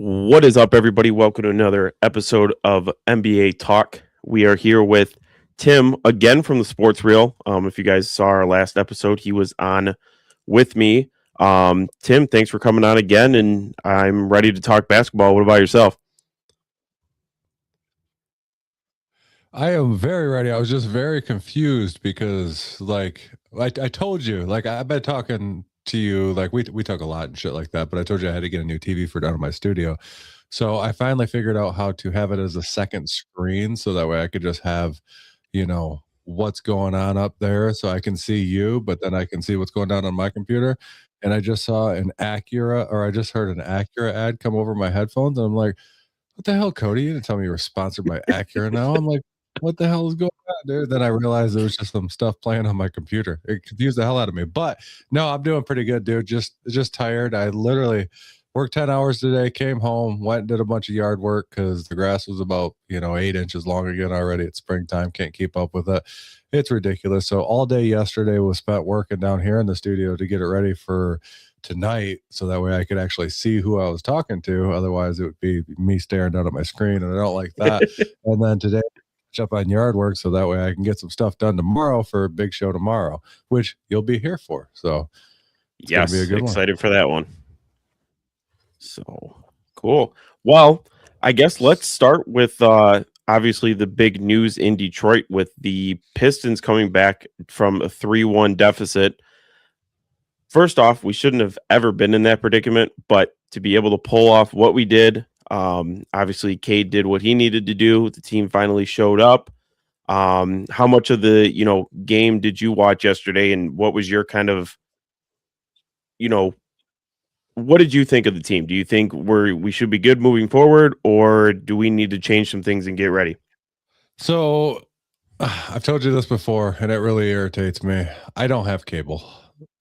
What is up, everybody? Welcome to another episode of NBA Talk. We are here with Tim again from the Sports Reel. If you guys saw our last episode, he was on with me. Tim, thanks for coming on again, and I'm ready to talk basketball. What about yourself? I am very ready. I was just very confused because, I told you, I've been talking to you, we talk a lot and shit like that. But I told you I had to get a new TV for down in my studio, so I finally figured out how to have it as a second screen, so that way I could just have, what's going on up there, so I can see you, but then I can see what's going on my computer. And I just saw an Acura, or I just heard an Acura ad come over my headphones, and I'm like, "What the hell, Cody? You didn't tell me you were sponsored by Acura now." I'm like, "What the hell is going on, dude?" Then I realized it was just some stuff playing on my computer. It confused the hell out of me. But no, I'm doing pretty good, dude. Just tired. I literally worked 10 hours today, came home, went and did a bunch of yard work because the grass was about, 8 inches long again already. It's springtime. Can't keep up with it. It's ridiculous. So all day yesterday was spent working down here in the studio to get it ready for tonight, so that way I could actually see who I was talking to. Otherwise, it would be me staring down at my screen, and I don't like that. And then today, catch up on yard work, so that way I can get some stuff done tomorrow for a big show tomorrow, which you'll be here for. So it's gonna be a Yes, good one. excited for that one. So cool. Well, I guess let's start with obviously the big news in Detroit with the Pistons coming back from a 3-1 deficit. First off, we shouldn't have ever been in that predicament, but to be able to pull off what we did, obviously Cade did what he needed to do. The team finally showed up. How much of the game did you watch yesterday, and what was your kind of you know what did you think of the team? Do you think we should be good moving forward, or do we need to change some things and get ready? So I've told you this before, and it really irritates me. I don't have cable.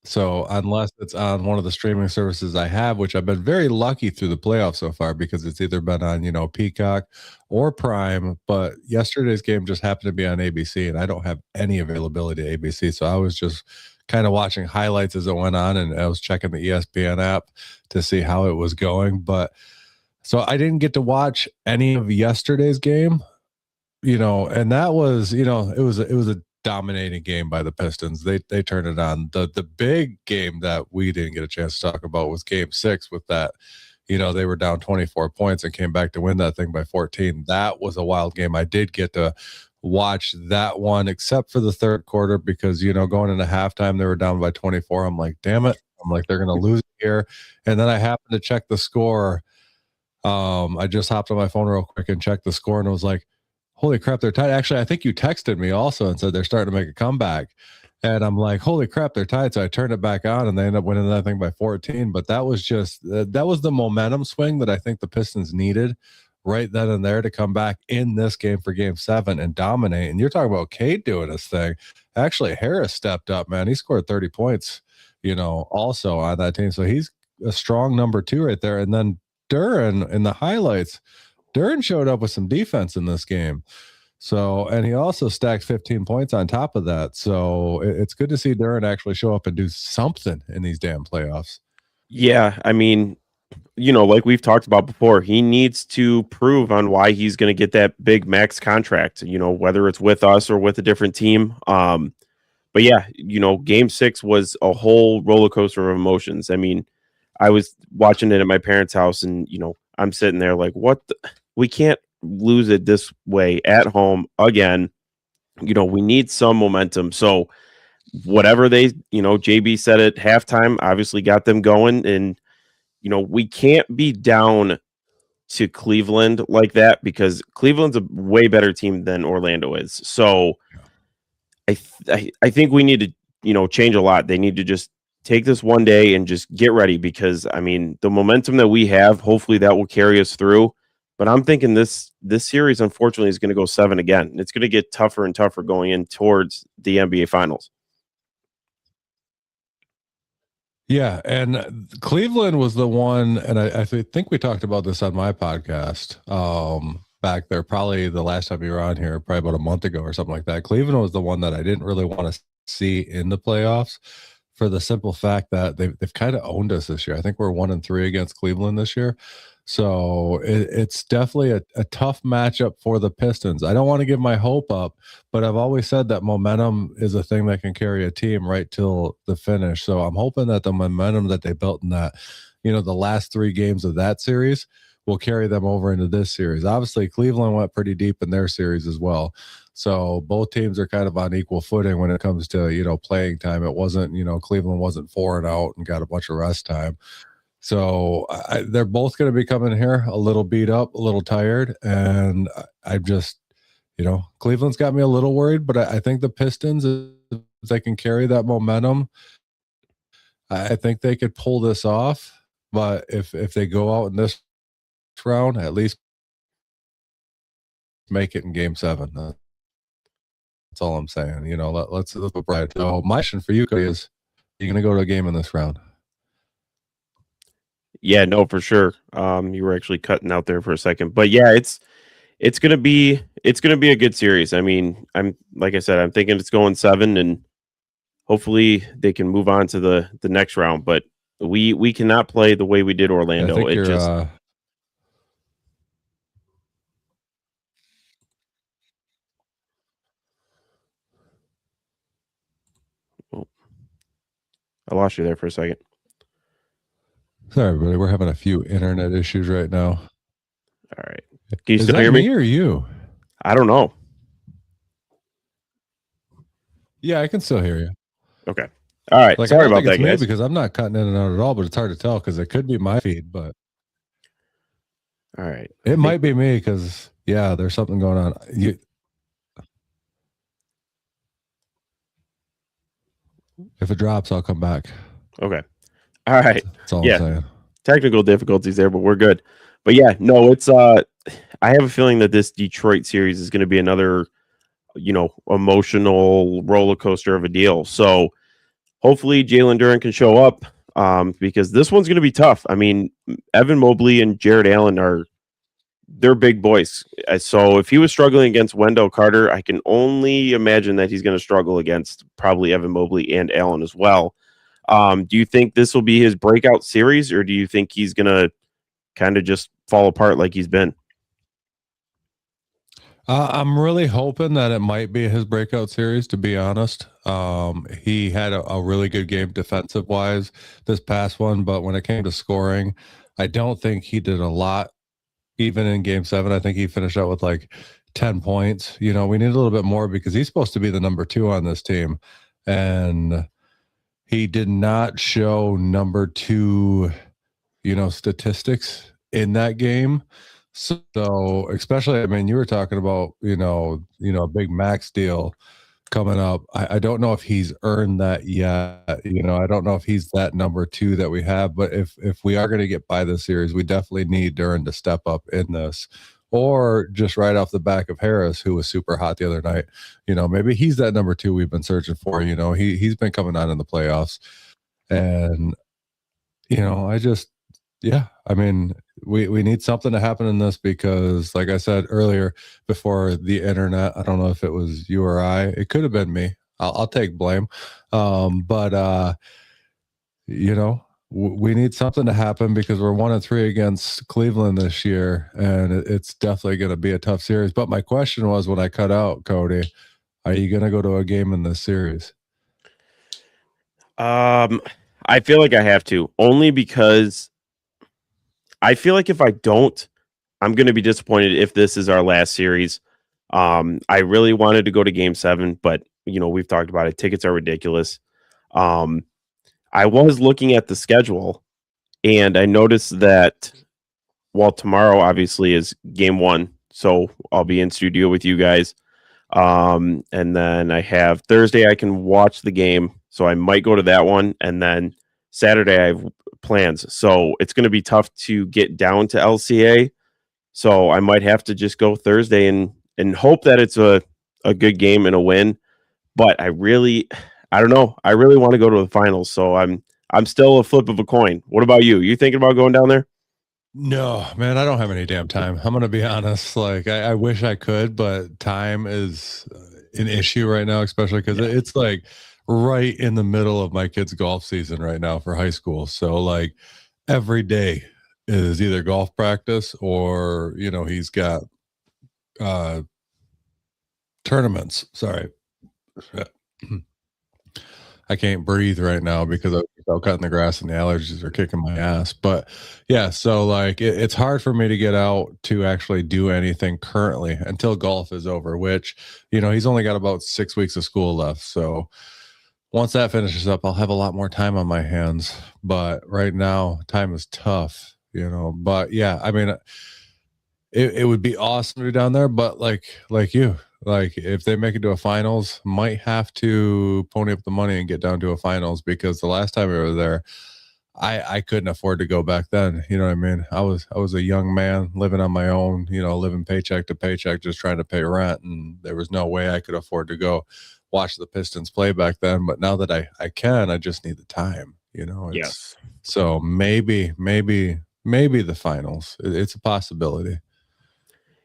So unless it's on one of the streaming services I have, which I've been very lucky through the playoffs so far because it's either been on, Peacock or Prime. But yesterday's game just happened to be on ABC, and I don't have any availability to ABC. So I was just kind of watching highlights as it went on, and I was checking the ESPN app to see how it was going. But so I didn't get to watch any of yesterday's game, and that was, it was a dominating game by the Pistons. They turned it on. The big game that we didn't get a chance to talk about was game 6 with that, they were down 24 points and came back to win that thing by 14. That was a wild game. I did get to watch that one, except for the third quarter, because, going into halftime, they were down by 24. I'm like, damn it. I'm like, they're going to lose here. And then I happened to check the score. I just hopped on my phone real quick and checked the score, and it was like, holy crap, they're tied. Actually, I think you texted me also and said they're starting to make a comeback. And I'm like, holy crap, they're tied. So I turned it back on, and they ended up winning that thing by 14. But that was just, that was the momentum swing that I think the Pistons needed right then and there to come back in this game for game 7 and dominate. And you're talking about Cade doing his thing. Actually, Harris stepped up, man. He scored 30 points, also on that team. So he's a strong number 2 right there. And then Duren in the highlights, Duren showed up with some defense in this game. So, and he also stacked 15 points on top of that. So it's good to see Duren actually show up and do something in these damn playoffs. Yeah, I mean, like we've talked about before, he needs to prove on why he's going to get that big max contract, whether it's with us or with a different team. But yeah, game 6 was a whole roller coaster of emotions. I mean, I was watching it at my parents' house, and, I'm sitting there like, we can't lose it this way at home again. We need some momentum. So whatever they, JB said at halftime, obviously got them going. And, we can't be down to Cleveland like that, because Cleveland's a way better team than Orlando is. So I think we need to, change a lot. They need to just take this one day and just get ready, because I mean, the momentum that we have, hopefully that will carry us through. But I'm thinking this series, unfortunately, is going to go 7 again. It's going to get tougher and tougher going in towards the NBA Finals. Yeah, and Cleveland was the one, and I think we talked about this on my podcast back there, probably the last time you were on here, probably about a month ago or something like that. Cleveland was the one that I didn't really want to see in the playoffs, for the simple fact that they've kind of owned us this year. I think we're 1-3 against Cleveland this year. So it's definitely a tough matchup for the Pistons. I don't want to give my hope up, but I've always said that momentum is a thing that can carry a team right till the finish. So I'm hoping that the momentum that they built in that, the last 3 games of that series will carry them over into this series. Obviously, Cleveland went pretty deep in their series as well. So both teams are kind of on equal footing when it comes to, playing time. It wasn't, Cleveland wasn't 4-0 and got a bunch of rest time. So they're both going to be coming here a little beat up, a little tired. And I'm just, Cleveland's got me a little worried, but I think the Pistons, if they can carry that momentum, I think they could pull this off. But if they go out in this round, at least make it in Game 7. That's all I'm saying. Let's put Brad. So my question for you is, are you going to go to a game in this round? Yeah, no, for sure. You were actually cutting out there for a second, but yeah, it's gonna be a good series. I mean, I'm like I said, I'm thinking it's going 7, and hopefully they can move on to the next round. But we cannot play the way we did Orlando. I think It you're, just oh, I lost you there for a second. Sorry, everybody. We're having a few internet issues right now. All right, can you Is still that hear me me? or you? I don't know. Yeah, I can still hear you. Okay. All right. I Sorry don't about think that, it's me guys. because I'm not cutting in and out at all, but it's hard to tell because it could be my feed, but All right. it might be me because, yeah, there's something going on. If it drops, I'll come back. Okay. All right. That's all Yeah. I'm saying. Technical difficulties there, but we're good. But yeah, no, it's I have a feeling that this Detroit series is going to be another, emotional roller coaster of a deal. So hopefully Jalen Duren can show up, because this one's going to be tough. I mean, Evan Mobley and Jared Allen they're big boys. So if he was struggling against Wendell Carter, I can only imagine that he's going to struggle against probably Evan Mobley and Allen as well. Do you think this will be his breakout series, or do you think he's going to kind of just fall apart like he's been? I'm really hoping that it might be his breakout series, to be honest. He had a really good game defensive wise this past one, but when it came to scoring, I don't think he did a lot. Even in Game 7, I think he finished out with like 10 points. We need a little bit more because he's supposed to be the number 2 on this team. And he did not show number 2, statistics in that game. So especially, I mean, you were talking about, a big max deal coming up. I don't know if he's earned that yet. I don't know if he's that number 2 that we have, but if we are going to get by this series, we definitely need Duren to step up in this, or just right off the back of Harris, who was super hot the other night. Maybe he's that number 2 we've been searching for. He's been coming on in the playoffs, and I mean, we need something to happen in this because, like I said earlier, before the internet, I don't know if it was you or I. It could have been me. I'll take blame. But we need something to happen because we're 1-3 against Cleveland this year, and it's definitely going to be a tough series. But my question was, when I cut out, Cody, are you going to go to a game in this series? I feel like I have to, only because I feel like if I don't, I'm going to be disappointed if this is our last series. I really wanted to go to Game 7, but we've talked about it. Tickets are ridiculous. I was looking at the schedule, and I noticed that tomorrow obviously is Game 1, so I'll be in studio with you guys. And then I have Thursday I can watch the game, so I might go to that one, and then Saturday I have plans. So it's going to be tough to get down to LCA. So I might have to just go Thursday and hope that it's a good game and a win. But I don't know. I really want to go to the finals. So I'm still a flip of a coin. What about you? You thinking about going down there? No, man, I don't have any damn time. I'm going to be honest. Like, I wish I could, but time is an issue right now, especially because it's like right in the middle of my kids' golf season right now for high school. So, like, every day is either golf practice or, he's got tournaments. Sorry. I can't breathe right now because I'm out cutting the grass and the allergies are kicking my ass. But yeah, so like it's hard for me to get out to actually do anything currently until golf is over, which, he's only got about 6 weeks of school left. So once that finishes up, I'll have a lot more time on my hands. But right now, time is tough, But yeah, I mean, it would be awesome to be down there, but like you, like if they make it to a finals, might have to pony up the money and get down to a finals because the last time we were there, I couldn't afford to go back then. You know what I mean? I was a young man living on my own, living paycheck to paycheck, just trying to pay rent, and there was no way I could afford to go watch the Pistons play back then. But now that I can, I just need the time. Yes. So maybe the finals. It's a possibility.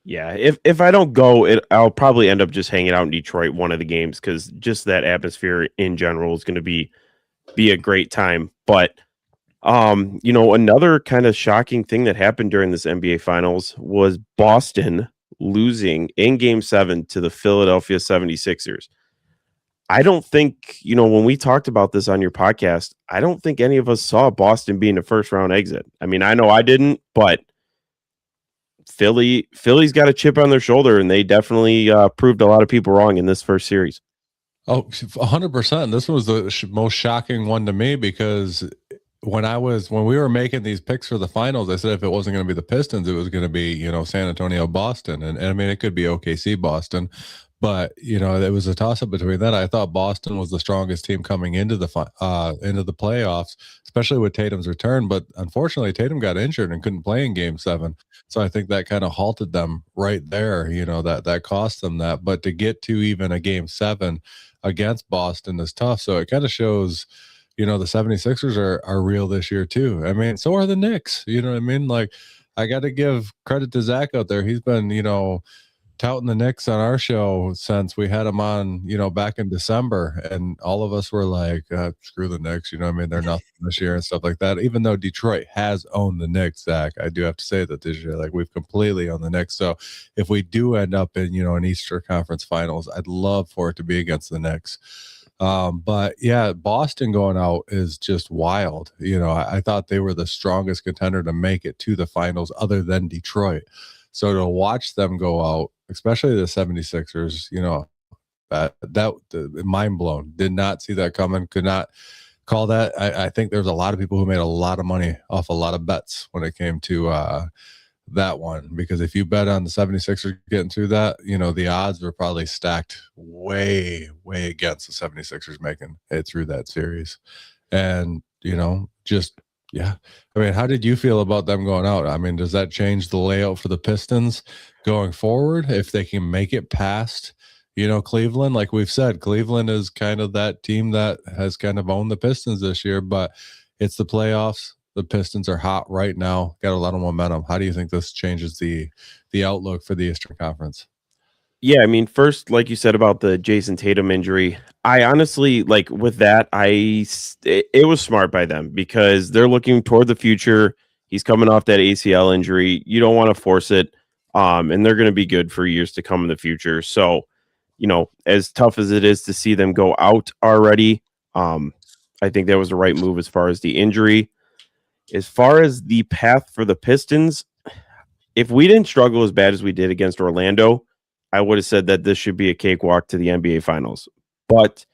Yeah, if I don't go, I'll probably end up just hanging out in Detroit one of the games because just that atmosphere in general is going to be a great time. But another kind of shocking thing that happened during this NBA Finals was Boston losing in Game 7 to the Philadelphia 76ers. I don't think, when we talked about this on your podcast, I don't think any of us saw Boston being a first round exit. I mean, I know I didn't, but Philly's got a chip on their shoulder, and they definitely proved a lot of people wrong in this first series. Oh, 100%. This was the most shocking one to me because when we were making these picks for the finals, I said if it wasn't going to be the Pistons, it was going to be, San Antonio, Boston. And I mean, it could be OKC, Boston, but it was a toss up between that. I thought Boston was the strongest team coming into the playoffs, especially with Tatum's return. But unfortunately, Tatum got injured and couldn't play in Game 7. So I think that kind of halted them right there. That cost them that. But to get to even a Game 7 against Boston is tough. So it kind of shows, the 76ers are real this year too. I mean, so are the Knicks. You know what I mean? Like, I got to give credit to Zach out there. He's been, touting the Knicks on our show since we had him on, back in December, and all of us were like, screw the Knicks, I mean, they're nothing this year and stuff like that. Even though Detroit has owned the Knicks, Zach, I do have to say that this year, like, we've completely owned the Knicks. So if we do end up in, an Eastern Conference Finals, I'd love for it to be against the Knicks. But yeah, Boston going out is just wild. I thought they were the strongest contender to make it to the finals other than Detroit. So to watch them go out, especially the 76ers, that mind blown. Did not see that coming. Could not call that. I think there's a lot of people who made a lot of money off a lot of bets when it came to that one, because if you bet on the 76ers getting through that, the odds were probably stacked way against the 76ers making it through that series. And just yeah, I mean, how did you feel about them going out? I mean, does that change the layout for the Pistons going forward if they can make it past Cleveland? Like we've said, Cleveland is kind of that team that has kind of owned the Pistons this year, but it's the playoffs. The Pistons are hot right now, got a lot of momentum. How do you think this changes the outlook for the Eastern Conference? Yeah, I mean, first, like you said about the Jason Tatum injury, I honestly, like with that, it was smart by them because they're looking toward the future. He's coming off that ACL injury. You don't want to force it, and they're going to be good for years to come in the future. So, as tough as it is to see them go out already, I think that was the right move as far as the injury. As far as the path for the Pistons, if we didn't struggle as bad as we did against Orlando, I would have said that this should be a cakewalk to the NBA Finals. But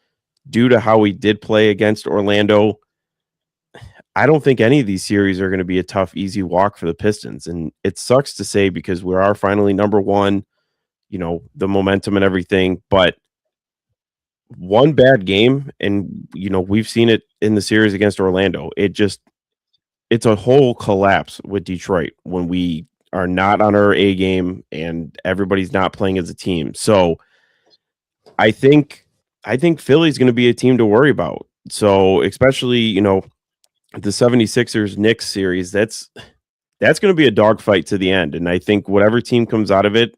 due to how we did play against Orlando, I don't think any of these series are going to be a tough, easy walk for the Pistons. And it sucks to say because we are finally number one, the momentum and everything. But one bad game, and, we've seen it in the series against Orlando. It's a whole collapse with Detroit when we are not on our A game and everybody's not playing as a team. So I think Philly's going to be a team to worry about. So especially, the 76ers Knicks series, that's going to be a dogfight to the end. And I think whatever team comes out of it,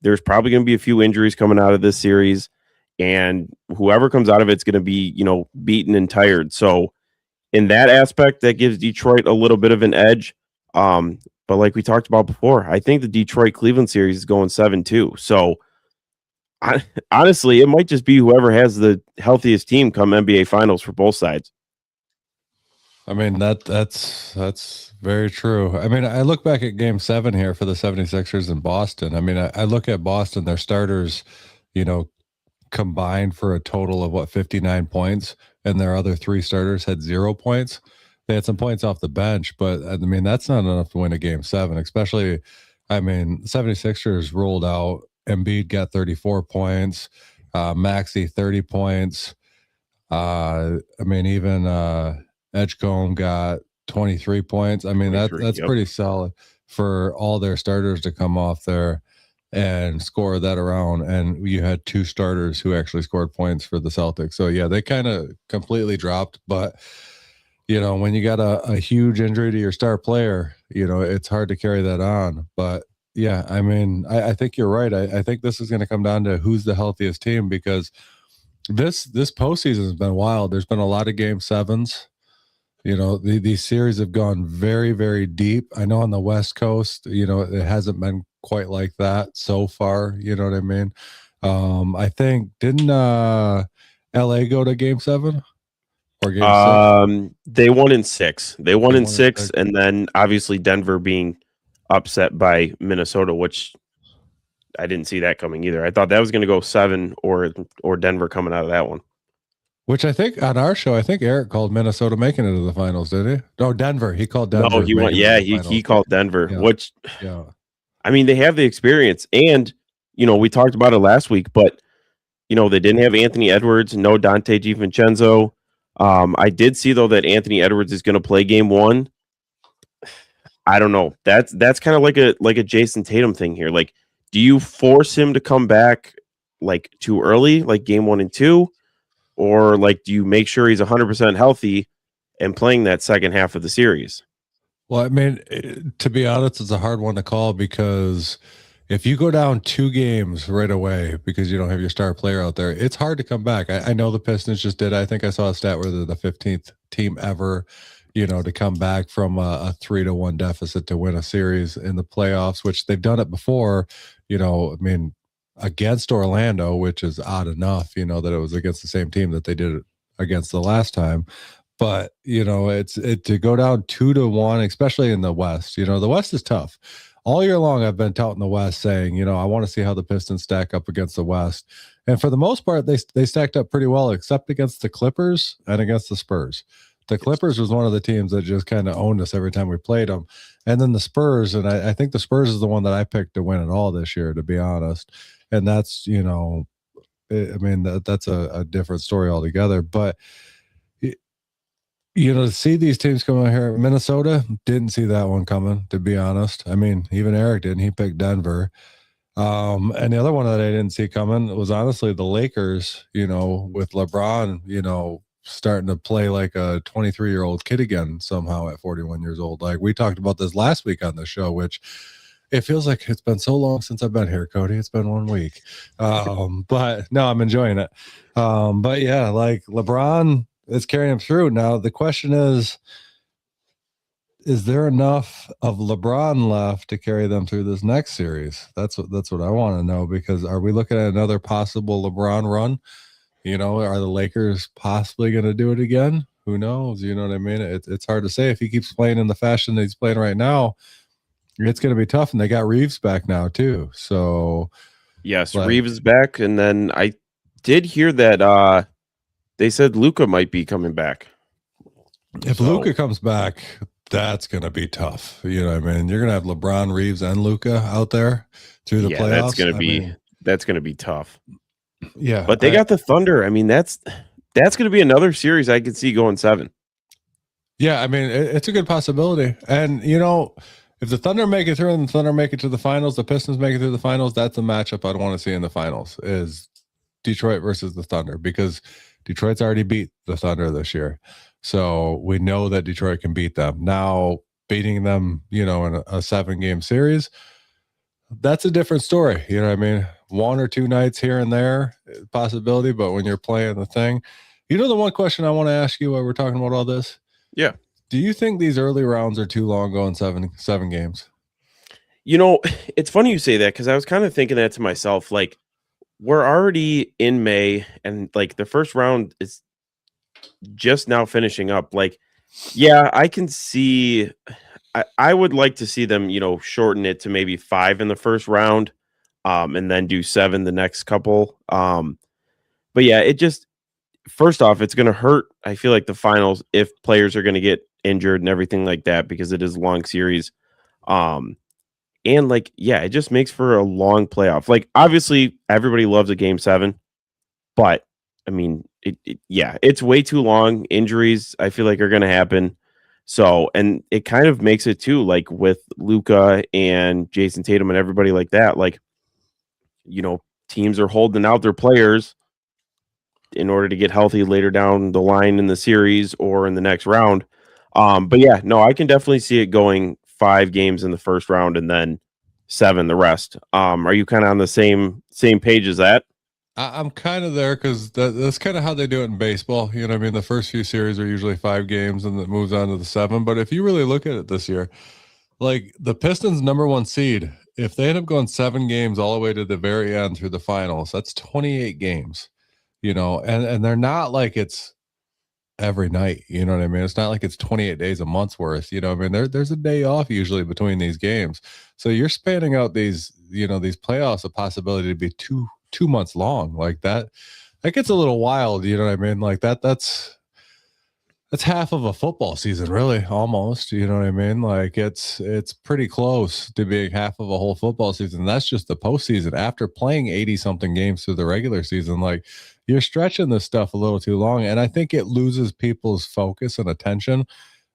there's probably going to be a few injuries coming out of this series, and whoever comes out of it's going to be, beaten and tired. So in that aspect, that gives Detroit a little bit of an edge. But like we talked about before, I think the Detroit Cleveland series is going 7-2. So honestly, it might just be whoever has the healthiest team come NBA Finals for both sides. I mean, that's very true. I mean, I look back at game 7 here for the 76ers in Boston. I mean, I look at Boston, their starters, you know, combined for a total of what, 59 points, and their other 3 starters had 0 points. They had some points off the bench, but I mean, that's not enough to win a game 7, especially, I mean, 76ers rolled out. Embiid got 34 points, Maxey 30 points. I mean, even Edgecombe got 23 points. I mean, that's Yep. pretty solid for all their starters to come off there and score that around. And you had 2 starters who actually scored points for the Celtics. So yeah, they kind of completely dropped. But you know, when you got a huge injury to your star player, you know, it's hard to carry that on. But yeah, I mean, I think you're right. I think this is going to come down to who's the healthiest team, because this postseason has been wild. There's been a lot of game 7s. You know, these series have gone very, very deep. I know on the West Coast, you know, it hasn't been quite like that so far. You know what I mean? I think, didn't LA go to game 7 or game 6? They won in 6. They won in 6, 6. and then obviously Denver being upset by Minnesota, which I didn't see that coming either. I thought that was going to go 7 or Denver coming out of that one. Which I think on our show, I think Eric called Minnesota making it to the finals, did he? No, Denver. He called Denver. No, he went. Yeah, he called Denver. Yeah. Which, yeah, I mean, they have the experience, and you know, we talked about it last week, but you know, they didn't have Anthony Edwards, no Dante DiVincenzo. I did see though that Anthony Edwards is going to play game 1. I don't know. That's kind of like a Jason Tatum thing here. Like, do you force him to come back like too early, like game 1 and 2? Or like, do you make sure he's 100% healthy and playing that second half of the series? Well, I mean, to be honest, it's a hard one to call, because if you go down 2 games right away because you don't have your star player out there, it's hard to come back. I know the Pistons just did. I think I saw a stat where they're the 15th team ever, you know, to come back from a 3-1 deficit to win a series in the playoffs, which they've done it before. You know, I mean, against Orlando, which is odd enough, you know, that it was against the same team that they did it against the last time. But, you know, it to go down 2-1, especially in the West, you know, the West is tough. All year long, I've been touting the West saying, you know, I want to see how the Pistons stack up against the West. And for the most part, they stacked up pretty well, except against the Clippers and against the Spurs. The Clippers was one of the teams that just kind of owned us every time we played them. And then the Spurs, and I think the Spurs is the one that I picked to win it all this year, to be honest. And that's, you know, I mean, that's a different story altogether. But, you know, to see these teams come out here, Minnesota, didn't see that one coming, to be honest. I mean, even Eric didn't. He picked Denver. And the other one that I didn't see coming was honestly the Lakers, you know, with LeBron, you know, starting to play like a 23-year-old kid again somehow at 41 years old. Like we talked about this last week on the show, which it feels like it's been so long since I've been here, Cody. It's been 1 week. But no, I'm enjoying it. But yeah, like LeBron is carrying him through. Now the question is there enough of LeBron left to carry them through this next series? That's what I want to know, because are we looking at another possible LeBron run? You know, are the Lakers possibly going to do it again? Who knows? You know what I mean? It's hard to say. If he keeps playing in the fashion that he's playing right now, it's going to be tough. And they got Reeves back now too. So yes, Reeves is back. And then I did hear that they said Luka might be coming back. If Luka comes back, that's going to be tough. You know what I mean? You're going to have LeBron, Reeves, and Luka out there through the playoffs. That's going to be tough. Yeah. But they got the Thunder. I mean, that's going to be another series I could see going 7. Yeah, I mean, it's a good possibility. And, you know, if the Thunder make it through and the Thunder make it to the finals, the Pistons make it through the finals, that's a matchup I'd want to see in the finals, is Detroit versus the Thunder, because Detroit's already beat the Thunder this year. So we know that Detroit can beat them. Now, beating them, you know, in a 7-game series, that's a different story. You know what I mean? 1 or 2 nights here and there, possibility, but when you're playing the thing, you know, the one question I want to ask you while we're talking about all this, Yeah. Do you think these early rounds are too long going seven games? It's funny you say that because I was kind of thinking that to myself. Like, we're already in May, and like the first round is just now finishing up. Like, yeah, I can see. I would like to see them, shorten it to maybe 5 in the first round, and then do 7 the next couple. But yeah, it just first off, it's going to hurt. I feel like the finals if players are going to get injured and everything like that because it is a long series. Um, and like, yeah, it just makes for a long playoff. Like, obviously, everybody loves a game 7, but I mean, yeah, it's way too long. Injuries, I feel like, are going to happen. So, and it kind of makes it too, like with Luka and Jason Tatum and everybody like that. Like, teams are holding out their players in order to get healthy later down the line in the series or in the next round. But yeah, no, I can definitely see it going 5 games in the first round and then 7 the rest. Are you kind of on the same page as that? I'm kind of there because that's kind of how they do it in baseball. You know what I mean? The first few series are usually 5 games and it moves on to the 7. But if you really look at it this year, like the Pistons' #1 seed, if they end up going 7 games all the way to the very end through the finals, that's 28 games, and they're not like it's every night. You know what I mean? It's not like it's 28 days a month's worth. I mean, there's a day off usually between these games. So you're spanning out these playoffs, a possibility to be 2 months long like that. That gets a little wild. You know what I mean? Like that's half of a football season, really, almost. You know what I mean? Like it's pretty close to being half of a whole football season. That's just the postseason. After playing 80 something games through the regular season, like you're stretching this stuff a little too long. And I think it loses people's focus and attention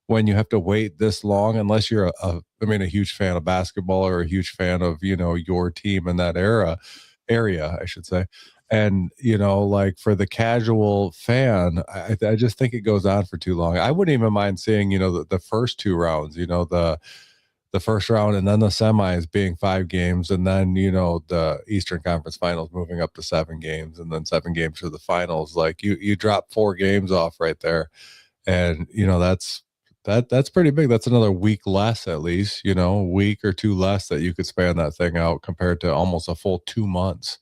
when you have to wait this long, unless you're a huge fan of basketball or a huge fan of, your team in that area, I should say. And like for the casual fan, I just think it goes on for too long. I wouldn't even mind seeing the first 2 rounds, the first round and then the semis being 5 games, and then the Eastern Conference Finals moving up to 7 games, and then 7 games for the finals. Like you drop 4 games off right there, and that's pretty big. That's another week less, at least, a week or 2 less that you could span that thing out compared to almost a full 2 months.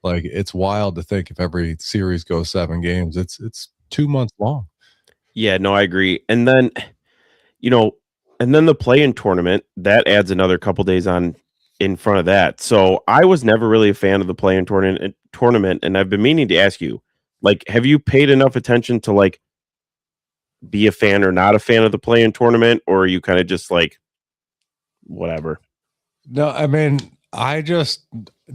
Like it's wild to think if every series goes 7 games, it's 2 months long. Yeah, no, I agree. And then, you know, and then the play-in tournament that adds another couple days on in front of that. So I was never really a fan of the play-in tournament, and I've been meaning to ask you, like, have you paid enough attention to like be a fan or not a fan of the play-in tournament, or are you kind of just like whatever? No, I mean,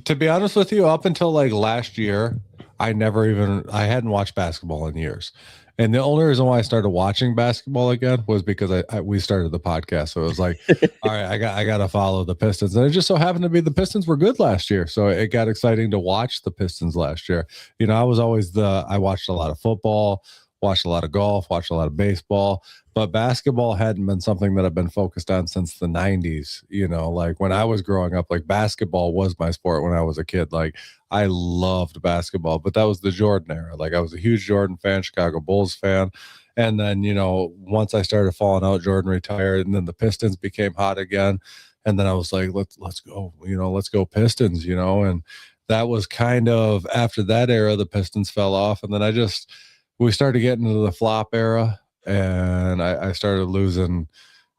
to be honest with you, up until like last year, I hadn't watched basketball in years. And the only reason why I started watching basketball again was because we started the podcast. So it was like, all right, I got to follow the Pistons. And it just so happened to be the Pistons were good last year. So it got exciting to watch the Pistons last year. I was always I watched a lot of football, watched a lot of golf, watched a lot of baseball, but basketball hadn't been something that I've been focused on since the 90s. Like when I was growing up, like basketball was my sport when I was a kid. Like I loved basketball, but that was the Jordan era. Like I was a huge Jordan fan, Chicago Bulls fan. And then, once I started falling out, Jordan retired, and then the Pistons became hot again. And then I was like, let's go, let's go Pistons, and that was kind of after that era, the Pistons fell off. And then we started getting into the flop era, and I started losing,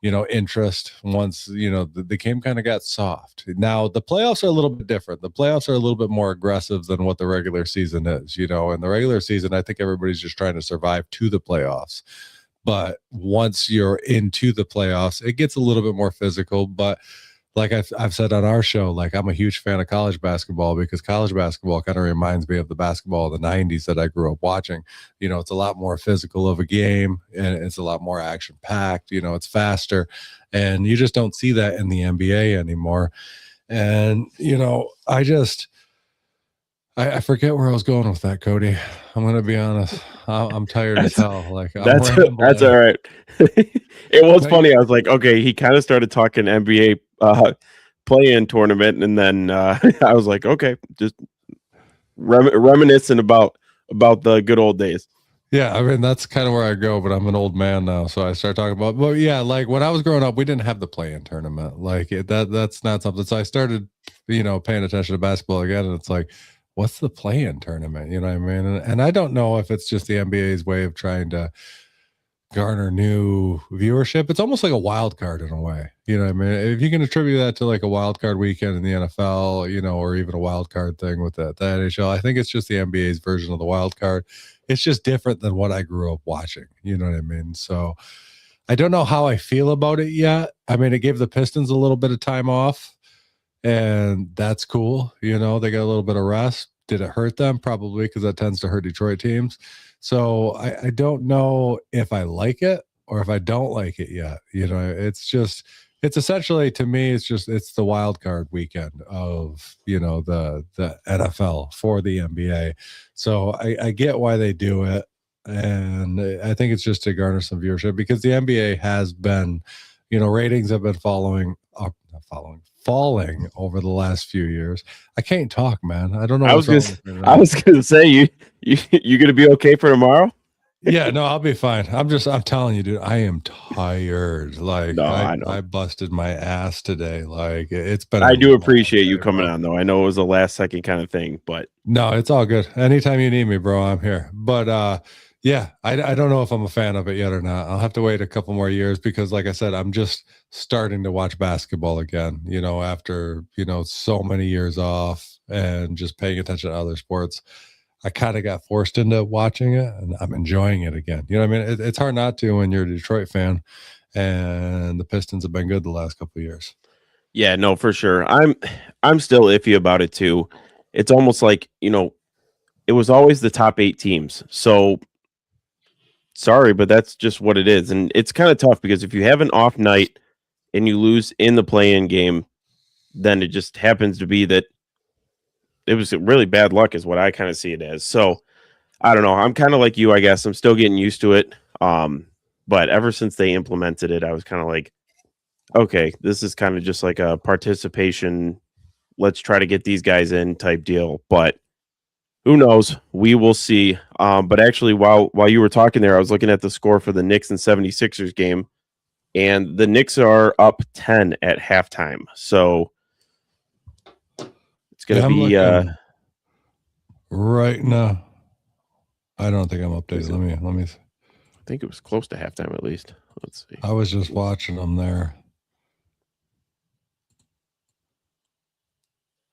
interest once, the game kind of got soft. Now the playoffs are a little bit different. The playoffs are a little bit more aggressive than what the regular season is, in the regular season, I think everybody's just trying to survive to the playoffs. But once you're into the playoffs, it gets a little bit more physical. But like I've said on our show, like I'm a huge fan of college basketball because college basketball kind of reminds me of the basketball of the 90s that I grew up watching. It's a lot more physical of a game, and it's a lot more action packed. It's faster, and you just don't see that in the NBA anymore. And, I forget where I was going with that, Cody. I'm going to be honest. I'm tired as hell. Like that's all right. It was funny. I was like, okay, he kind of started talking NBA play-in tournament, and then I was like, okay, just reminiscing about the good old days. Yeah, I mean that's kind of where I go, but I'm an old man now, so I start talking about. Well, yeah, like when I was growing up, we didn't have the play-in tournament. Like that's not something. So I started, paying attention to basketball again, and it's like, what's the play-in tournament? You know what I mean? And I don't know if it's just the NBA's way of trying to garner new viewership. It's almost like a wild card in a way. You know what I mean? If you can attribute that to like a wild card weekend in the NFL, or even a wild card thing with the NHL, I think it's just the NBA's version of the wild card. It's just different than what I grew up watching. You know what I mean? So I don't know how I feel about it yet. I mean, it gave the Pistons a little bit of time off, and that's cool. They got a little bit of rest. Did it hurt them? Probably, because that tends to hurt Detroit teams. So I don't know if I like it or if I don't like it yet. It's essentially, to me, it's the wild card weekend of the NFL for the NBA. So I get why they do it, and I think it's just to garner some viewership because the NBA has been, ratings have been falling over the last few years. I can't talk, man. I don't know I was what's wrong gonna, with me I tonight. was gonna say you gonna be okay for tomorrow? Yeah, no, I'll be fine. I'm telling you, dude, I am tired. Like No, I I know. I busted my ass today. Like it's been a I do long appreciate you day, coming bro. on, though. I know it was a last second kind of thing, but No, it's all good. Anytime you need me, bro, I'm here. But yeah, I don't know if I'm a fan of it yet or not. I'll have to wait a couple more years because like I said, I'm just starting to watch basketball again, after, so many years off and just paying attention to other sports. I kind of got forced into watching it and I'm enjoying it again. You know what I mean? It's hard not to when you're a Detroit fan and the Pistons have been good the last couple of years. yeah, no, for sure. I'm still iffy about it too. It's almost like, it was always the top 8 teams. So sorry, but that's just what it is. And it's kind of tough because if you have an off night and you lose in the play-in game, then it just happens to be that it was really bad luck is what I kind of see it as. So I don't know. I'm kind of like you, I guess. I'm still getting used to it. But ever since they implemented it, I was kind of like, okay, this is kind of just like a participation. Let's try to get these guys in type deal. But who knows? We will see. But actually, while you were talking there, I was looking at the score for the Knicks and 76ers game, and the Knicks are up 10 at halftime. So it's going Yeah, to I'm be. looking right now. I don't think I'm updated. Let me. I think it was close to halftime at least. Let's see. I was just watching them there.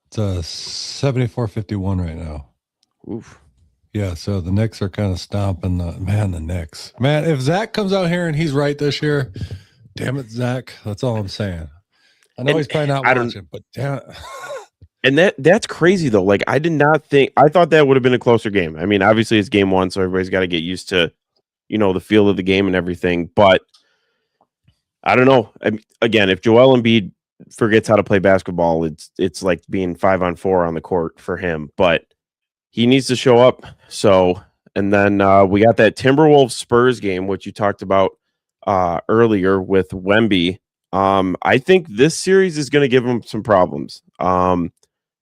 It's 74-51 right now. Oof. Yeah, so the Knicks are kind of stomping the Knicks. Man, if Zach comes out here and he's right this year, damn it, Zach. That's all I'm saying. I know And he's probably not I don't. watching, but damn it. And that's crazy though. Like I did not think. I thought that would have been a closer game. I mean, obviously it's game one, so everybody's got to get used to, the feel of the game and everything. But I don't know. Again, if Joel Embiid forgets how to play basketball, it's like being 5-on-4 on the court for him. But he needs to show up. So, and then we got that Timberwolves Spurs game, which you talked about earlier with Wemby. I think this series is going to give him some problems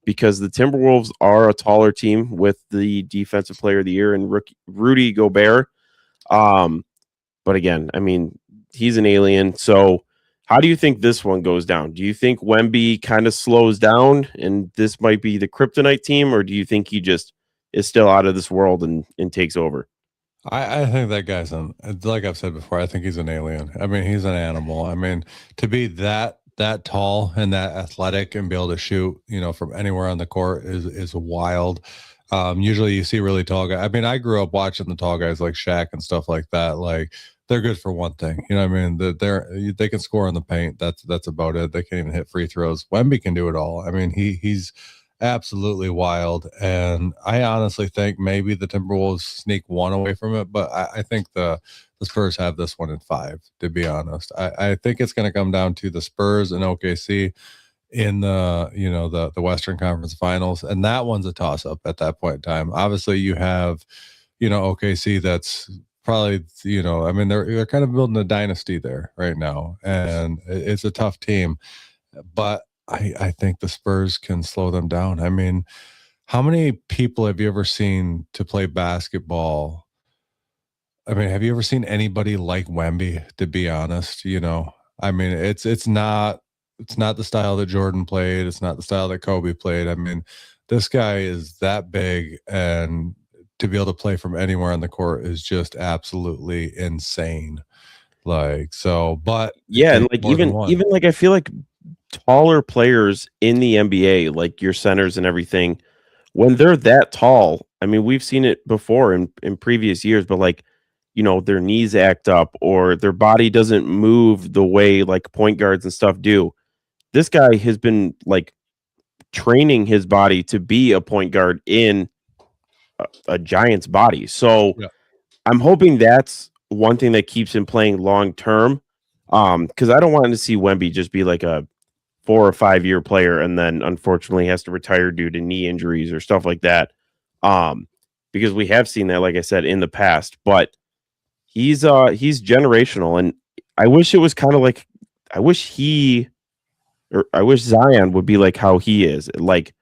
because the Timberwolves are a taller team with the Defensive Player of the Year and Rudy Gobert. But again, I mean, he's an alien. So how do you think this one goes down? Do you think Wemby kind of slows down and this might be the kryptonite team, or do you think he just is still out of this world and takes over? I think that guy's like I've said before, I think he's an alien. I mean, he's an animal. I mean, to be that tall and that athletic and be able to shoot, from anywhere on the court is wild. Usually you see really tall guys. I mean, I grew up watching the tall guys like Shaq and stuff like that. Like they're good for one thing. You know what I mean? They can score in the paint. That's about it. They can even hit free throws. Wemby can do it all. I mean, he's absolutely wild. And I honestly think maybe the Timberwolves sneak one away from it, but I think the Spurs have this one in 5, to be honest. I think it's going to come down to the Spurs and OKC in the Western Conference Finals, and that one's a toss up at that point in time. Obviously, you have OKC that's probably I mean they're kind of building a dynasty there right now, and it's a tough team, but I think the Spurs can slow them down. I mean, how many people have you ever seen to play basketball I mean, have you ever seen anybody like Wemby, to be honest? I mean, it's not the style that Jordan played, it's not the style that Kobe played. I mean, this guy is that big, and to be able to play from anywhere on the court is just absolutely insane. Like, so, but it Yeah, and takes like more than one. even like I feel like taller players in the NBA, like your centers and everything, when they're that tall, I mean, we've seen it before in previous years, but like, their knees act up or their body doesn't move the way like point guards and stuff do. This guy has been like training his body to be a point guard in a giant's body. So Yeah. I'm hoping that's one thing that keeps him playing long term. Because I don't want to see Wemby just be like a 4 or 5 year player and then unfortunately has to retire due to knee injuries or stuff like that. Because we have seen that, like I said, in the past. But he's generational, and I wish it was kind of like I wish I wish Zion would be like how he is. Like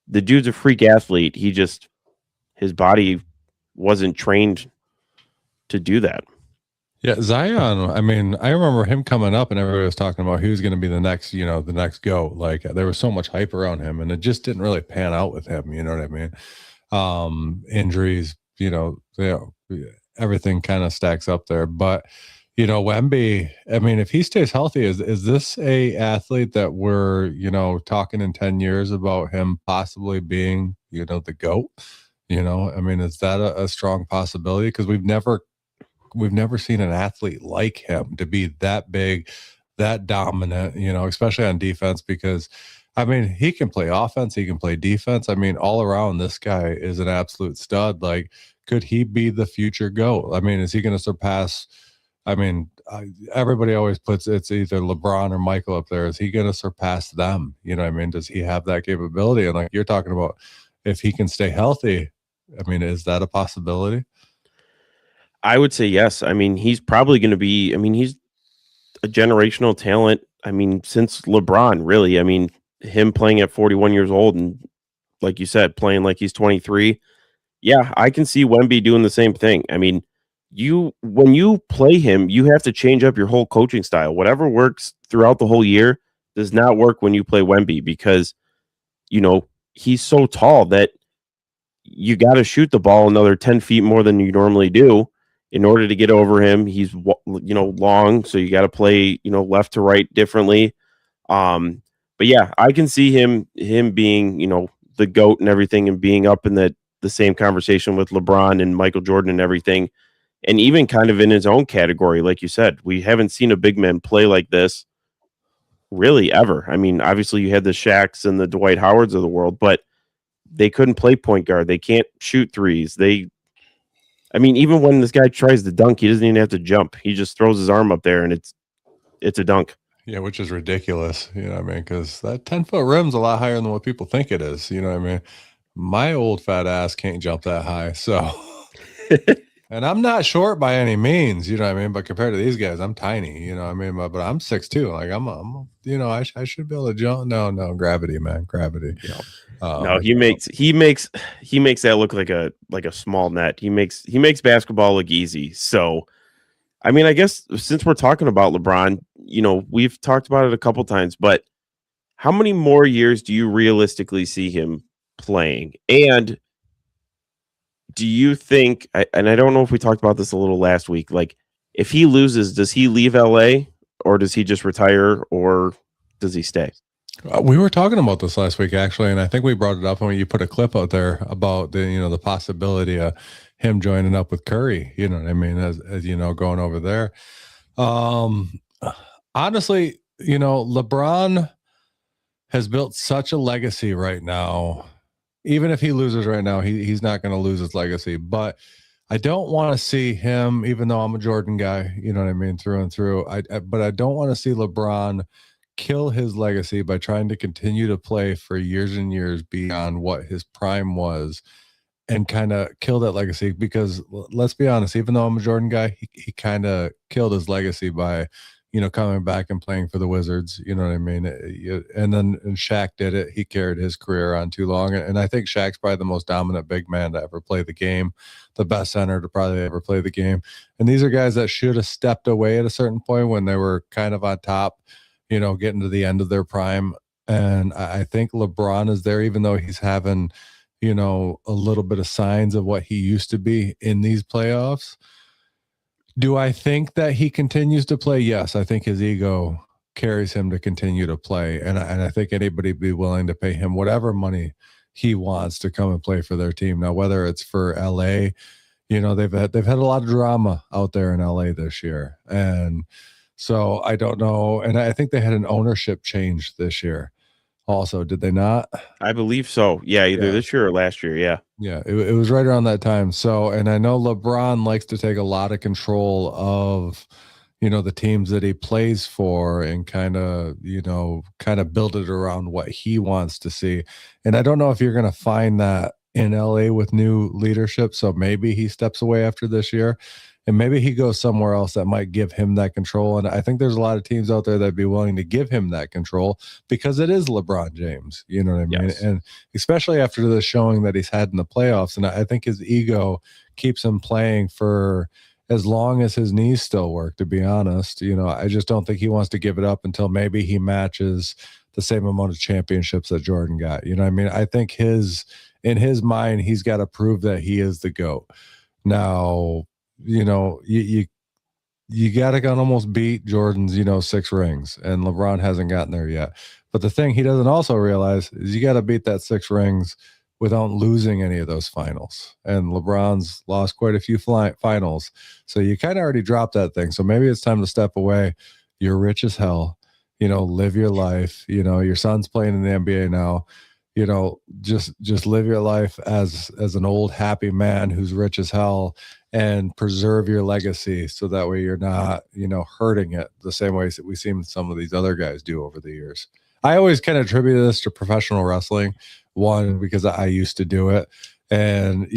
the dude's a freak athlete. His body wasn't trained to do that. Yeah, Zion, I mean, I remember him coming up and everybody was talking about who's going to be the next, the next GOAT. Like there was so much hype around him and it just didn't really pan out with him. You know what I mean? Injuries, everything kind of stacks up there. But, Wemby, I mean, if he stays healthy, is this a athlete that we're, talking in 10 years about him possibly being, the GOAT? I mean, is that a strong possibility? Because we've never seen an athlete like him to be that big, that dominant, especially on defense, because I mean, he can play offense, he can play defense. I mean, all around, this guy is an absolute stud. Like, could he be the future GOAT? I mean, is he going to surpass? I mean, everybody always puts it's either LeBron or Michael up there. Is he going to surpass them? You know what I mean? Does he have that capability? And like you're talking about, if he can stay healthy, I mean, is that a possibility? I would say yes. I mean, he's probably going to be. I mean, he's a generational talent. I mean, since LeBron, really. I mean, him playing at 41 years old and, like you said, playing like he's 23. Yeah, I can see Wemby doing the same thing. I mean, when you play him, you have to change up your whole coaching style. Whatever works throughout the whole year does not work when you play Wemby because, he's so tall that you got to shoot the ball another 10 feet more than you normally do in order to get over him. He's, long, so you got to play, left to right differently. But yeah, I can see him being, the GOAT and everything and being up in the same conversation with LeBron and Michael Jordan and everything. And even kind of in his own category, like you said, we haven't seen a big man play like this really ever. I mean, obviously you had the Shaqs and the Dwight Howards of the world, but they couldn't play point guard. They can't shoot threes. I mean, even when this guy tries to dunk, he doesn't even have to jump. He just throws his arm up there and it's a dunk. Yeah, which is ridiculous. You know what I mean? Because that 10-foot rim's a lot higher than what people think it is. You know what I mean? My old fat ass can't jump that high. So, and I'm not short by any means, you know what I mean? But compared to these guys, I'm tiny, you know what I mean? But I'm 6'2". Like I should be able to jump. No, gravity, man, gravity. Yeah. No, he makes that look like a small net. He makes basketball look easy. So, I mean, I guess since we're talking about LeBron, we've talked about it a couple times, but how many more years do you realistically see him playing? And do you think, and I don't know if we talked about this a little last week, like if he loses, does he leave LA or does he just retire or does he stay? We were talking about this last week, actually, and I think we brought it up when you put a clip out there about the possibility of him joining up with Curry. You know what I mean? As going over there. Honestly, LeBron has built such a legacy right now. Even if he loses right now, he's not going to lose his legacy. But I don't want to see him, even though I'm a Jordan guy, you know what I mean, through and through. But I don't want to see LeBron kill his legacy by trying to continue to play for years and years beyond what his prime was and kind of kill that legacy. Because let's be honest, even though I'm a Jordan guy, he kind of killed his legacy by, coming back and playing for the Wizards. You know what I mean? And then Shaq did it. He carried his career on too long. And I think Shaq's probably the most dominant big man to ever play the game, the best center to probably ever play the game. And these are guys that should have stepped away at a certain point when they were kind of on top, getting to the end of their prime. And I think LeBron is there, even though he's having, a little bit of signs of what he used to be in these playoffs. Do I think that he continues to play? Yes, I think his ego carries him to continue to play, and I think anybody be willing to pay him whatever money he wants to come and play for their team. Now, whether it's for LA, they've had a lot of drama out there in LA this year, and so I don't know. And I think they had an ownership change this year. Also, did they not? I believe so. Yeah, either this year or last year. Yeah. Yeah, it was right around that time. So, and I know LeBron likes to take a lot of control of, the teams that he plays for and kind of build it around what he wants to see. And I don't know if you're going to find that in LA with new leadership. So maybe he steps away after this year. And maybe he goes somewhere else that might give him that control. And I think there's a lot of teams out there that'd be willing to give him that control because it is LeBron James. You know what I mean? Yes. And especially after the showing that he's had in the playoffs. And I think his ego keeps him playing for as long as his knees still work, to be honest. I just don't think he wants to give it up until maybe he matches the same amount of championships that Jordan got. You know what I mean? I think in his mind, he's got to prove that he is the GOAT. Now, you got to almost beat Jordan's, 6 rings, and LeBron hasn't gotten there yet. But the thing he doesn't also realize is you got to beat that 6 rings without losing any of those finals. And LeBron's lost quite a few finals. So you kind of already dropped that thing. So maybe it's time to step away. You're rich as hell, live your life. Your son's playing in the NBA now. Just live your life as an old happy man who's rich as hell, and preserve your legacy so that way you're not, hurting it the same ways that we've seen some of these other guys do over the years. I always kind of attribute this to professional wrestling, one, because I used to do it. And,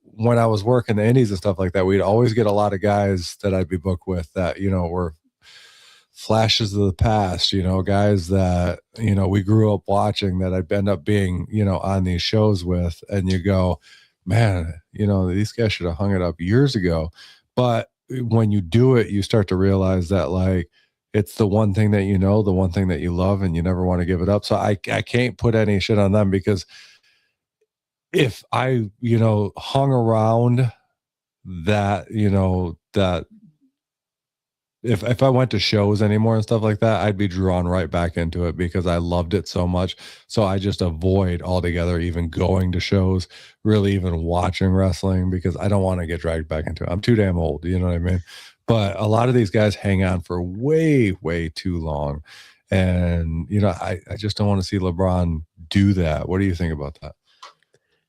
when I was working the indies and stuff like that, we'd always get a lot of guys that I'd be booked with that, were flashes of the past, guys that, we grew up watching that I'd end up being, on these shows with, and you go, man, these guys should have hung it up years ago. But when you do it, you start to realize that, like, it's the one thing that the one thing that you love, and you never want to give it up. So I can't put any shit on them, because if I, hung around that, that if I went to shows anymore and stuff like that, I'd be drawn right back into it because I loved it so much. So I just avoid altogether even going to shows, really even watching wrestling, because I don't want to get dragged back into it. I'm too damn old, you know what I mean? But a lot of these guys hang on for way, way too long. And, I just don't want to see LeBron do that. What do you think about that?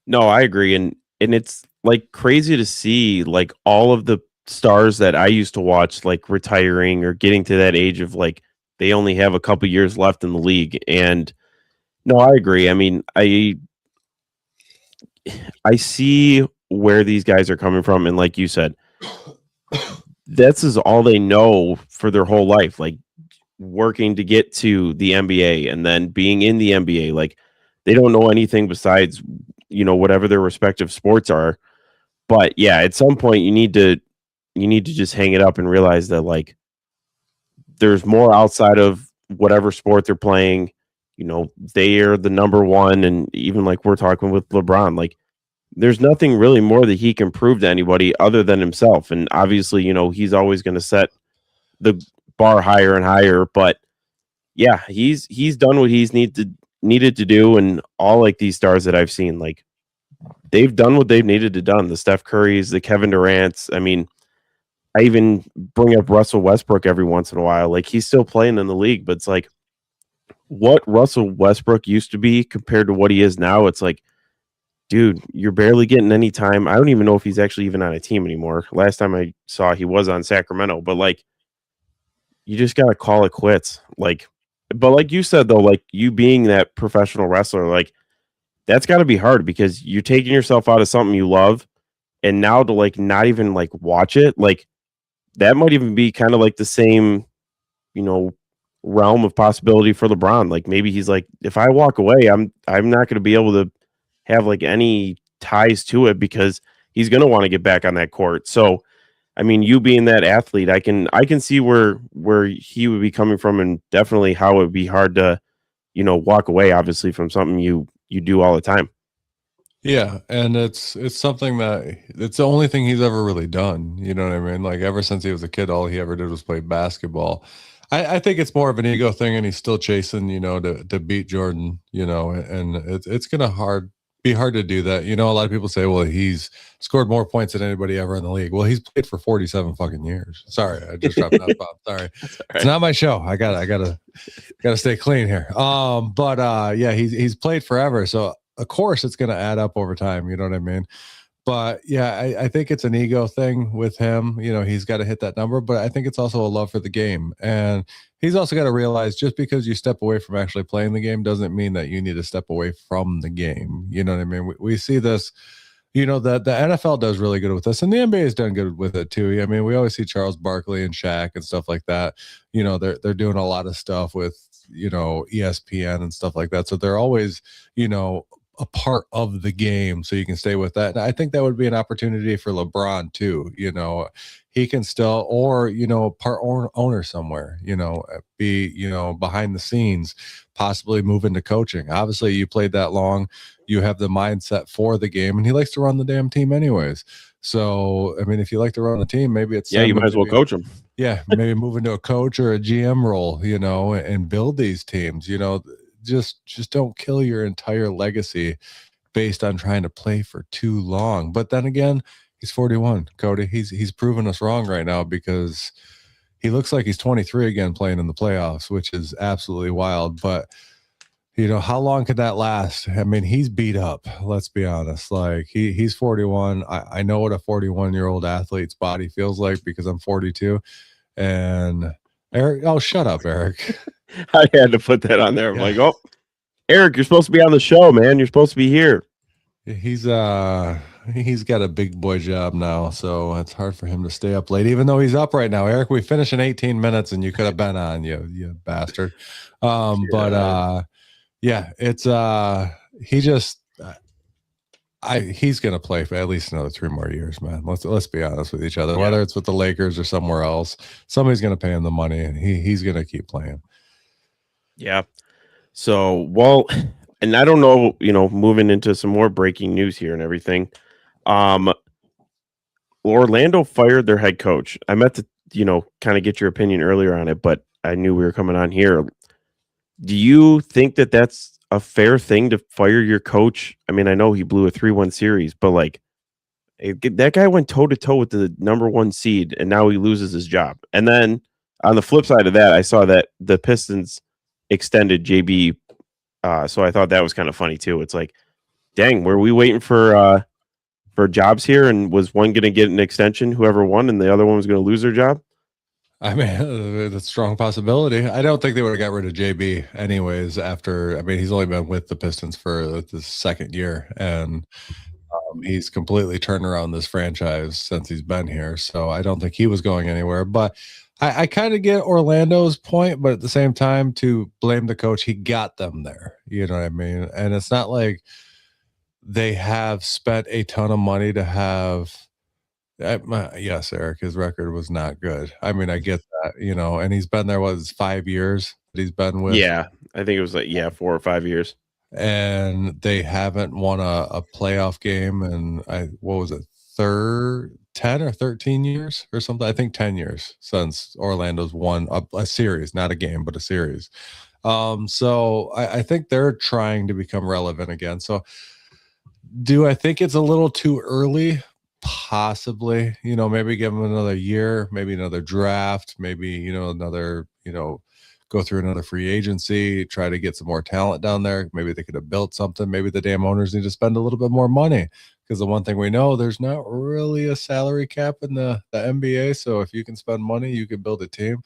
No, I agree. And it's like crazy to see like all of the stars that I used to watch like retiring or getting to that age of like they only have a couple years left in the league. And no, I agree. I mean, I see where these guys are coming from, and like you said, this is all they know for their whole life, like working to get to the NBA and then being in the NBA. Like they don't know anything besides, whatever their respective sports are. But yeah, at some point you need to just hang it up and realize that like there's more outside of whatever sport they're playing. They are the number one. And even like we're talking with LeBron, like there's nothing really more that he can prove to anybody other than himself. And obviously, he's always going to set the bar higher and higher. But yeah, he's done what he's needed to do. And all like these stars that I've seen, like they've done what they've needed to done. The Steph Currys, the Kevin Durant's. I mean, I even bring up Russell Westbrook every once in a while. Like he's still playing in the league, but it's like what Russell Westbrook used to be compared to what he is now. It's like, dude, you're barely getting any time. I don't even know if he's actually even on a team anymore. Last time I saw, he was on Sacramento, but like, you just got to call it quits. Like, but like you said, though, like you being that professional wrestler, like that's got to be hard because you're taking yourself out of something you love. And now to like not even like watch it, like that might even be kind of like the same realm of possibility for LeBron. Like maybe he's like, if I walk away, I'm not going to be able to have like any ties to it because he's going to want to get back on that court. So, I mean, you being that athlete, I can see where he would be coming from, and definitely how it would be hard to, walk away obviously from something you do all the time. Yeah, and it's something that it's the only thing he's ever really done. You know what I mean? Like ever since he was a kid, all he ever did was play basketball. I think it's more of an ego thing, and he's still chasing, to beat Jordan. And it's gonna be hard to do that. A lot of people say, well, he's scored more points than anybody ever in the league. Well, he's played for 47 fucking years. Sorry, I just dropped that bomb. Sorry, it's not my show. I gotta stay clean here. Yeah, he's played forever, so of course it's going to add up over time. You know what I mean? But yeah, I think it's an ego thing with him. He's got to hit that number, but I think it's also a love for the game. And he's also got to realize just because you step away from actually playing the game doesn't mean that you need to step away from the game. You know what I mean? We see this, the NFL does really good with this, and the NBA has done good with it too. I mean, we always see Charles Barkley and Shaq and stuff like that. They're doing a lot of stuff with, ESPN and stuff like that. So they're always, a part of the game, so you can stay with that. And I think that would be an opportunity for LeBron too. He can still, or part owner somewhere. Be behind the scenes, possibly move into coaching. Obviously, you played that long, you have the mindset for the game, and he likes to run the damn team anyways. So I mean, if you like to run the team, maybe it's you might as well coach him. Yeah, maybe move into a coach or a GM role, and build these teams. Just don't kill your entire legacy based on trying to play for too long. But then again, he's 41, Cody. He's proven us wrong right now because he looks like he's 23 again playing in the playoffs, which is absolutely wild. But how long could that last? I mean, he's beat up. Let's be honest. Like he's 41. I know what a 41-year-old athlete's body feels like because I'm 42. And Eric, oh, shut up, Eric. I had to put that on there. I'm like, oh, Eric, you're supposed to be on the show, man. You're supposed to be here. He's got a big boy job now, so it's hard for him to stay up late, even though he's up right now. Eric, we finished in 18 minutes, and you could have been on, you bastard. Yeah, it's he's gonna play for at least another 3 more years, man. Let's be honest with each other. Yeah. Whether it's with the Lakers or somewhere else, somebody's gonna pay him the money, and he's gonna keep playing. Yeah. So, well, and I don't know, moving into some more breaking news here and everything. Orlando fired their head coach. I meant to, kind of get your opinion earlier on it, but I knew we were coming on here. Do you think that that's a fair thing to fire your coach? I mean, I know he blew a 3-1 series, but like that guy went toe to toe with the number 1 seed, and now he loses his job. And then on the flip side of that, I saw that the Pistons extended JB. So I thought that was kind of funny too. It's like, dang, were we waiting for jobs here? And was one going to get an extension, whoever won, and the other one was going to lose their job? I mean, that's a strong possibility. I don't think they would have got rid of JB anyways after, I mean, he's only been with the Pistons for the second year, and he's completely turned around this franchise since he's been here. So I don't think he was going anywhere, but I kind of get Orlando's point, but at the same time, to blame the coach, he got them there. You know what I mean? And it's not like they have spent a ton of money to have. Yes, Eric, his record was not good. I mean, I get that, and he's been there, 5 years that he's been with? Yeah, I think it was like, 4 or 5 years. And they haven't won a playoff game in, what was it, 10 or 13 years or something? I think 10 years since Orlando's won a series, not a game, but a series. So I think they're trying to become relevant again. So do I think it's a little too early? Possibly, maybe give them another year, maybe another draft, maybe, another, go through another free agency, try to get some more talent down there. Maybe they could have built something. Maybe the damn owners need to spend a little bit more money, because the one thing we know, there's not really a salary cap in the NBA. So if you can spend money, you can build a team.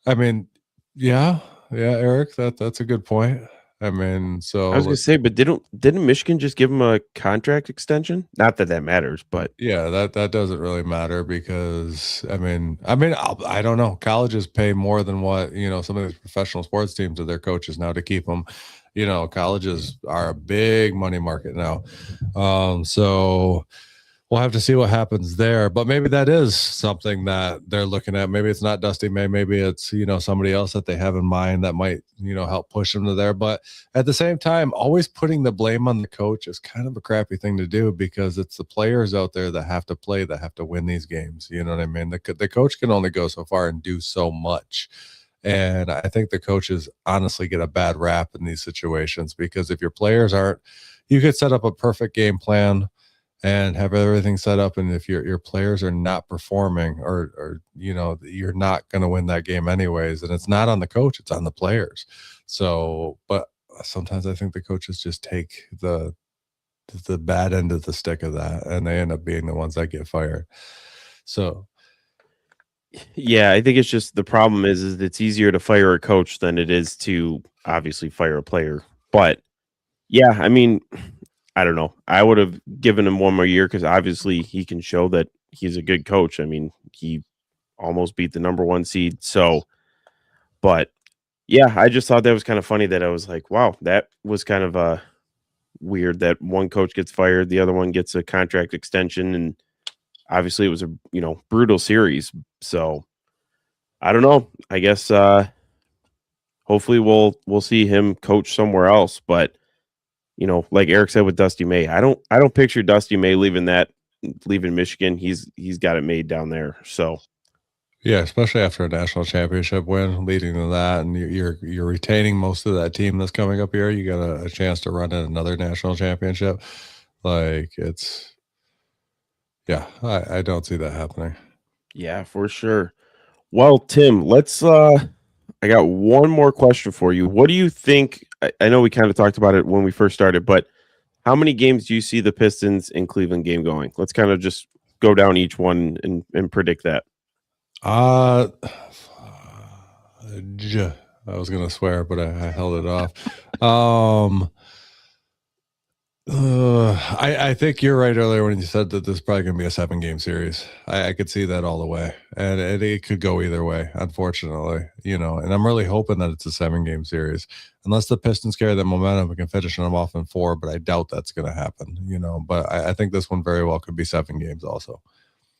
I mean, yeah, Eric, that's a good point. I mean, I was so gonna say, but didn't Michigan just give him a contract extension? Not that that matters, but yeah, that doesn't really matter because I don't know. Colleges pay more than what some of these professional sports teams to their coaches now to keep them. Colleges are a big money market now. So we'll have to see what happens there. But maybe that is something that they're looking at. Maybe it's not Dusty May. Maybe it's, somebody else that they have in mind that might, help push them to there. But at the same time, always putting the blame on the coach is kind of a crappy thing to do because it's the players out there that have to play, that have to win these games. You know what I mean? The coach can only go so far and do so much. And I think the coaches honestly get a bad rap in these situations because if your players aren't, you could set up a perfect game plan and have everything set up, and if your players are not performing or you're not going to win that game anyways, and it's not on the coach, it's on the players. So but sometimes I think the coaches just take the bad end of the stick of that, and they end up being the ones that get fired. So yeah, I think it's just the problem is it's easier to fire a coach than it is to obviously fire a player. But yeah, I mean, I don't know. I would have given him one more year because obviously he can show that he's a good coach. I mean, he almost beat the number one seed. So, but yeah, I just thought that was kind of funny that I was like, wow, that was kind of weird that one coach gets fired, the other one gets a contract extension, and obviously it was a brutal series. So I don't know. I guess hopefully we'll see him coach somewhere else, but like Eric said with Dusty May, I don't picture Dusty May leaving Michigan. He's got it made down there. So yeah, especially after a national championship win, leading to that, and you're retaining most of that team that's coming up here. You got a chance to run in another national championship. Like I don't see that happening. yeah, for sure. Well, Tim, let's I got one more question for you. What do you think? I know we kind of talked about it when we first started, but how many games do you see the Pistons in Cleveland game going? Let's kind of just go down each one and predict that. I was gonna swear, but I held it off. I think you're right earlier when you said that this is probably going to be a 7-game series. I could see that all the way, and it could go either way, unfortunately, and I'm really hoping that it's a 7-game series, unless the Pistons carry the momentum and can finish them off in 4, but I doubt that's going to happen, but I think this one very well could be 7 games also.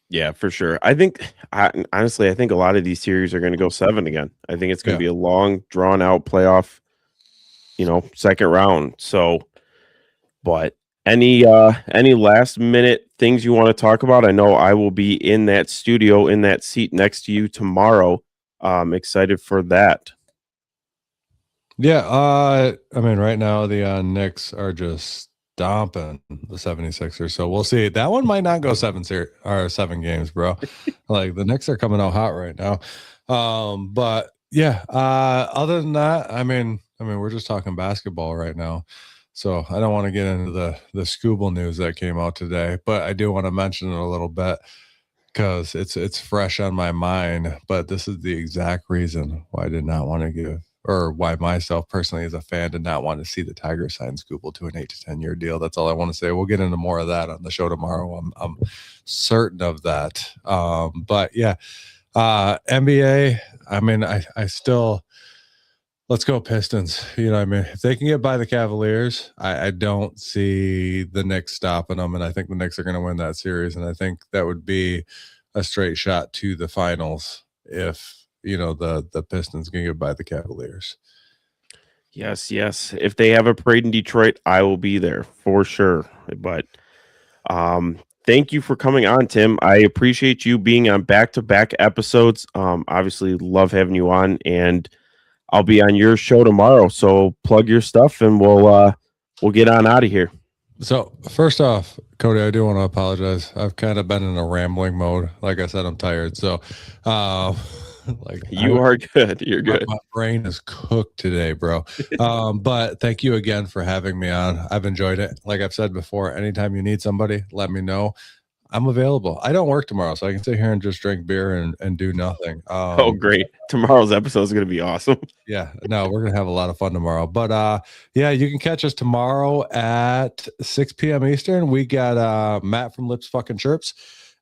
Yeah, for sure. Honestly, I think a lot of these series are going to go 7 again. I think it's going to be a long, drawn out playoff, second round. So, but any last minute things you want to talk about? I know I will be in that studio in that seat next to you tomorrow. I'm excited for that. Yeah, I mean, right now the Knicks are just stomping the 76ers, so we'll see. That one might not go 7 games, bro. Like the Knicks are coming out hot right now. But yeah, other than that, I mean, we're just talking basketball right now. So I don't want to get into the Scooble news that came out today, but I do want to mention it a little bit because it's fresh on my mind. But this is the exact reason why I did not want to give, or why myself personally as a fan did not want to see the Tigers sign Scooble to an 8 to 10 year deal. That's all I want to say. We'll get into more of that on the show tomorrow. I'm certain of that. But yeah, NBA. I mean, I still. Let's go Pistons. I mean, if they can get by the Cavaliers, I don't see the Knicks stopping them, and I think the Knicks are going to win that series, and I think that would be a straight shot to the finals if the Pistons can get by the Cavaliers. Yes. If they have a parade in Detroit, I will be there for sure. But thank you for coming on, Tim. I appreciate you being on back-to-back episodes. Obviously, love having you on, and I'll be on your show tomorrow, so plug your stuff and we'll get on out of here. So first off, Cody, I do want to apologize. I've kind of been in a rambling mode. Like I said, I'm tired. So like are good. You're good. My brain is cooked today, bro. But thank you again for having me on. I've enjoyed it. Like I've said before, anytime you need somebody, let me know. I'm available. I don't work tomorrow, so I can sit here and just drink beer and do nothing. Oh, great. Tomorrow's episode is going to be awesome. Yeah, no, we're gonna have a lot of fun tomorrow. But yeah, you can catch us tomorrow at 6 p.m. Eastern. We got Matt from Lips Fucking Chirps,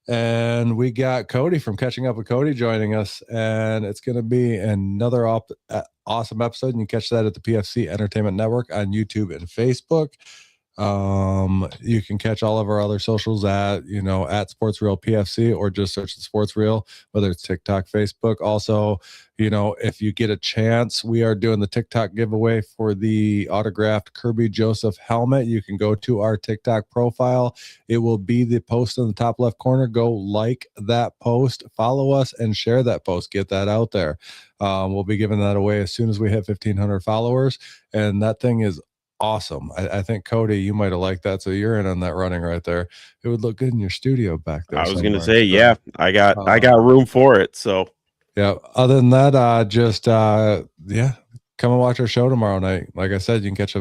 and we got Cody from Catching Up with Cody joining us, and it's gonna be another awesome episode. And you can catch that at the PFC Entertainment Network on YouTube and Facebook. You can catch all of our other socials at Sports Reel PFC, or just search the Sports Reel, whether it's TikTok, Facebook. Also, if you get a chance, we are doing the TikTok giveaway for the autographed Kirby Joseph helmet. You can go to our TikTok profile. It will be the post in the top left corner. Go like that post, follow us, and share that post. Get that out there. We'll be giving that away as soon as we hit 1,500 followers, and that thing is awesome. I think, Cody, you might have liked that, so you're in on that running right there. It would look good in your studio back there. I was going to say, yeah, I got room for it. So yeah. Other than that, come and watch our show tomorrow night. Like I said, you can catch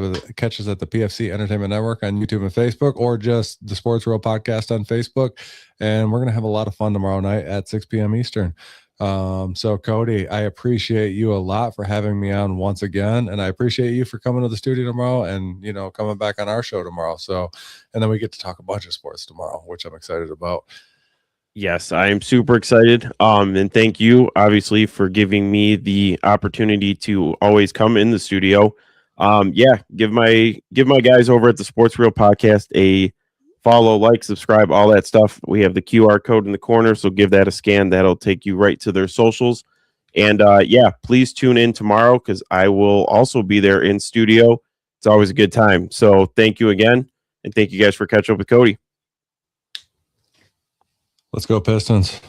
us at the PFC Entertainment Network on YouTube and Facebook, or just the Sports Reel Podcast on Facebook. And we're gonna have a lot of fun tomorrow night at 6 p.m. Eastern. So Cody, I appreciate you a lot for having me on once again, and I appreciate you for coming to the studio tomorrow and coming back on our show tomorrow. So, and then we get to talk a bunch of sports tomorrow, which I'm excited about. Yes, I am super excited. And thank you, obviously, for giving me the opportunity to always come in the studio. Give my guys over at the Sports Reel Podcast a follow, like, subscribe, all that stuff. We have the QR code in the corner, so give that a scan. That'll take you right to their socials. And please tune in tomorrow, because I will also be there in studio. It's always a good time. So thank you again, and thank you guys for catching up with Cody. Let's go Pistons.